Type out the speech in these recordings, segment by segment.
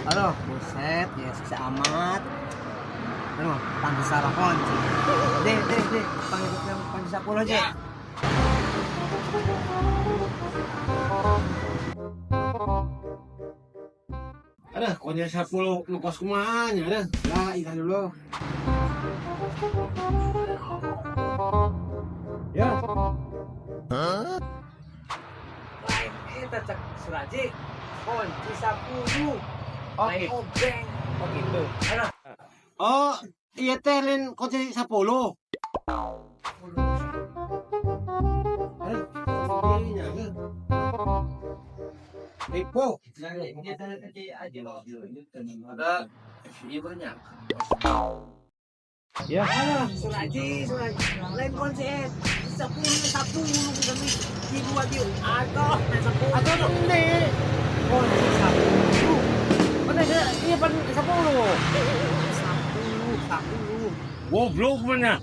Aduh, buset, ya susah amat. Aduh, panggil salah kunci. Deh, panggil 10 aja. Ada konya 10 lepas kumanya ada. Lah, ikan dulu. Ya. Lain kita cek Suraji. Kunci 10. Oh, obeng. Oh gitu. Aduh. Oh, iya teh lain kunci 10. Ipo. Ada ibunya. Ya. Suraji. Lain kunci 10 kami ibu lagi. Aduh, main 10. Aduh, ini. Kunci 10. Mana iya pan 10. 10. Goblok mana?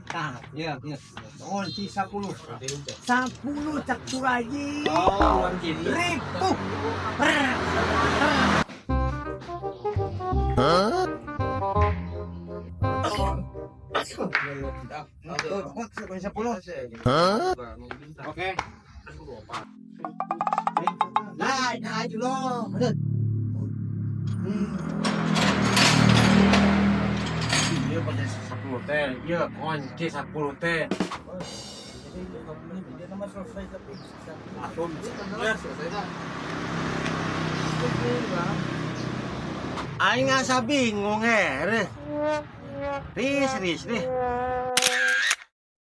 Nah, ya. Kunci 10. 10 cak Suraji. Oh, gitu. Ribu. Kunci 10. Oke. Nah, aja loh. Iya kunci 10 teh. Iya kunci 10 teh. Aing asa bingung Riz deh.